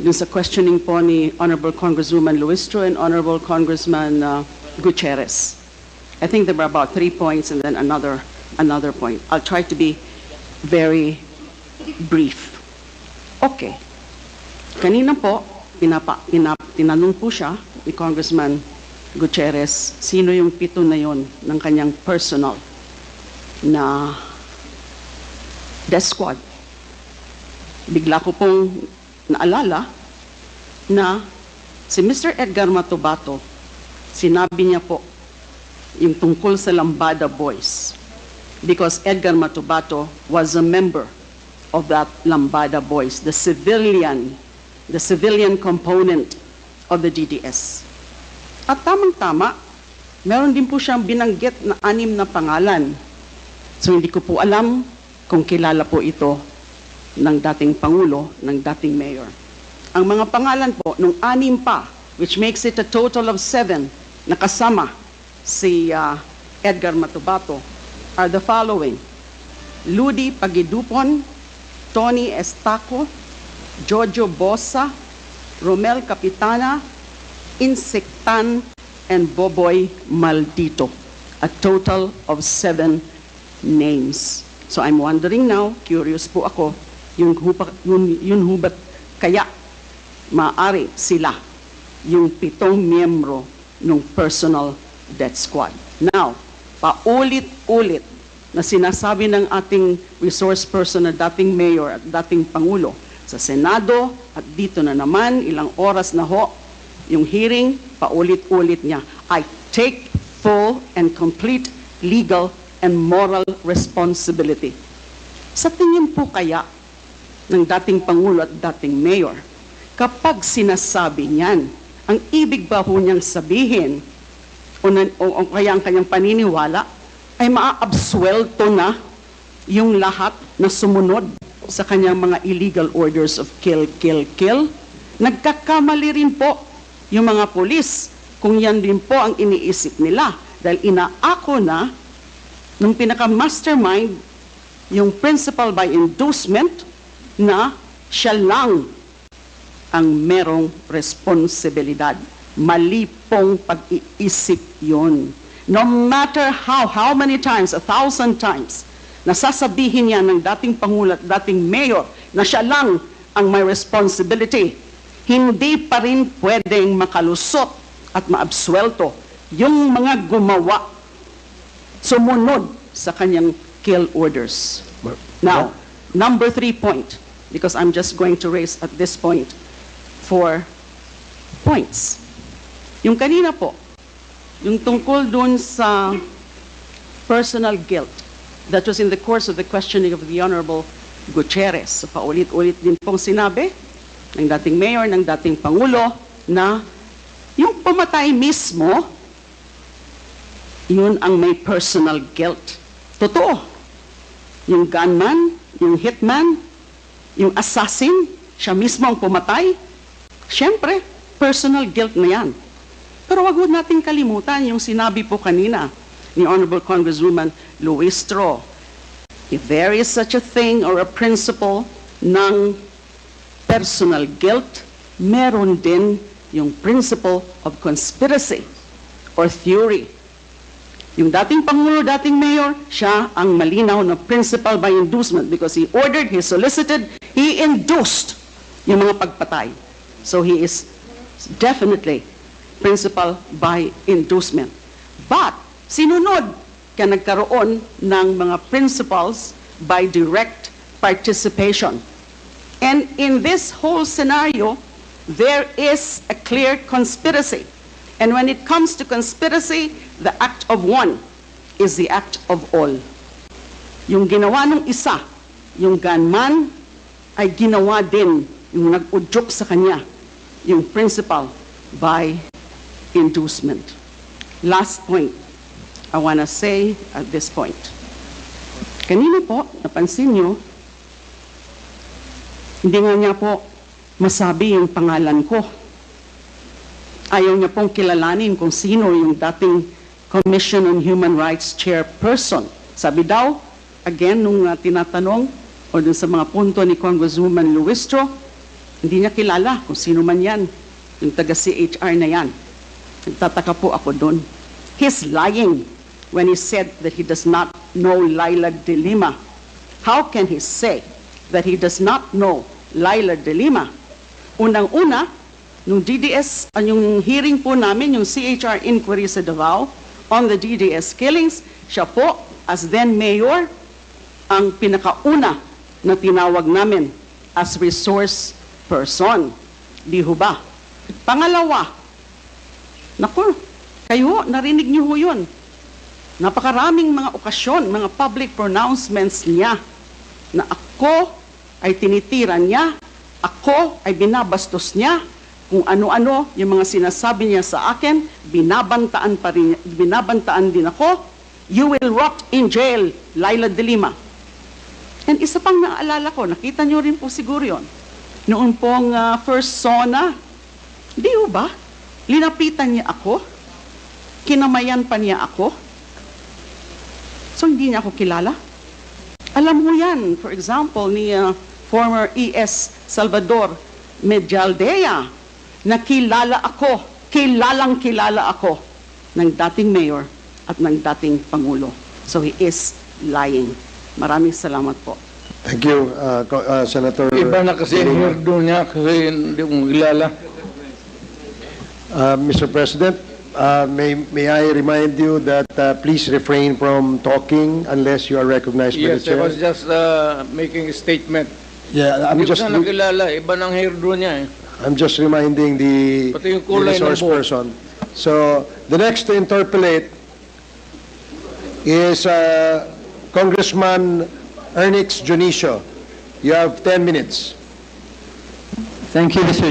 dun sa questioning po ni Honorable Congresswoman Luistro and Honorable Congressman Gutierrez. I think there were about 3 points and then another point. I'll try to be very brief. Okay. Kanina po, tinanong po siya ni Congressman Gutierrez, sino yung 7 na yon ng kanyang personal na death squad. Bigla ko pong naalala na si Mr. Edgar Matubato, sinabi niya po yung tungkol sa Lambada Boys because Edgar Matubato was a member of that Lambada Boys, the civilian component of the DDS. At tamang-tama, meron din po siyang binanggit na 6 na pangalan. So hindi ko po alam kung kilala po ito ng dating Pangulo, ng dating Mayor. Ang mga pangalan po, nung 6 pa, which makes it a total of 7, na kasama si Edgar Matubato, are the following: Ludi Pagidupon, Tony Estaco, Jojo Bosa, Romel Capitana, Insectan, and Boboy Maldito. A total of 7 names. So I'm wondering now, curious po ako, yun ho ba't kaya maaari sila yung 7 miyembro ng personal death squad? Now, paulit-ulit na sinasabi ng ating resource person na dating mayor at dating pangulo sa Senado at dito na naman, ilang oras na ho, yung hearing, paulit-ulit niya, I take full and complete legal and moral responsibility. Sa tingin po kaya ng dating Pangulo at dating Mayor, kapag sinasabi niyan, ang ibig ba po niyang sabihin o kaya ang kanyang paniniwala ay maaabsuelto na yung lahat na sumunod sa kanyang mga illegal orders of kill, kill, kill? Nagkakamali rin po yung mga pulis kung yan din po ang iniisip nila dahil inaako na nung pinaka-mastermind yung principal by inducement na siya lang ang merong responsibilidad. Mali pong pag-iisip yun. No matter how many times, 1,000 times, nasasabihin niya ng dating Pangulo at dating Mayor na siya lang ang may responsibility, hindi pa rin pwedeng makalusot at maabsuelto yung mga gumawa, sumunod sa kanyang kill orders. Now, number 3 point, because I'm just going to raise at this point 4 points. Yung kanina po, yung tungkol dun sa personal guilt, that was in the course of the questioning of the Honorable Gutierrez. So, paulit-ulit din pong sinabi ng dating mayor, ng dating pangulo, na yung pumatay mismo, yun ang may personal guilt. Totoo. Yung gunman, yung hitman, yung assassin, siya mismo ang pumatay. Siyempre, personal guilt na yan. Pero wag natin kalimutan yung sinabi po kanina ni Honorable Congresswoman Luistro. If there is such a thing or a principle ng personal guilt, meron din yung principle of conspiracy or theory. Yung dating Pangulo, dating Mayor, siya ang malinaw na principal by inducement because he ordered, he solicited, he induced yung mga pagpatay. So he is definitely principal by inducement. But sinunod ka nagkaroon ng mga principals by direct participation. And in this whole scenario, there is a clear conspiracy. And when it comes to conspiracy, the act of one is the act of all. Yung ginawa ng isa, yung gunman, ay ginawa din yung nag-udyok sa kanya, yung principal by inducement. Last point I want to say at this point. Kanina po, napansin nyo, hindi nga niya po masabi yung pangalan ko. Ayaw niya pong kilalanin kung sino yung dating Commission on Human Rights Chairperson. Sabi daw, again, nung tinatanong, o dun sa mga punto ni Congresswoman Luistro, Hindi niya kilala kung sino man yan, yung taga-CHR na yan. Nagtataka po ako doon. He's lying when he said that he does not know Laila de Lima. How can he say that he does not know Laila de Lima? Unang-una, nung DDS, yung hearing po namin, yung CHR inquiry sa Davao on the DDS killings, siya po, as then mayor, ang pinakauna na tinawag namin as resource person. Di ho ba? Pangalawa, naku, kayo, narinig niyo ho yun. Napakaraming mga okasyon, mga public pronouncements niya na ako ay tinitira niya, ako ay binabastos niya, kung ano-ano yung mga sinasabi niya sa akin, binabantaan din ako. You will rot in jail, Laila de Lima. And isa pang naalala ko, nakita niyo rin po siguro yun, noon pong first SONA, di ho ba? Linapitan niya ako, kinamayan pa niya ako, so hindi niya ako kilala. Alam mo yan, for example, ni former ES Salvador Medialdea, na kilalang kilala ako ng dating mayor at ng dating Pangulo. So he is lying. Maraming salamat po. Thank you, Senator. Iba na kasi ang hirdo niya kasi hindi mo kilala. Mr. President, may I remind you that please refrain from talking unless you are recognized by the Yes, I chair. was just making a statement. Yeah, Hindi ko na nakilala, iba ng hirdo niya eh. I'm just reminding the Pati yung kulay ng resource buhok. person. So, the next to interpolate is Congressman Ernix Junicio. You have 10 minutes. Thank you, Mr.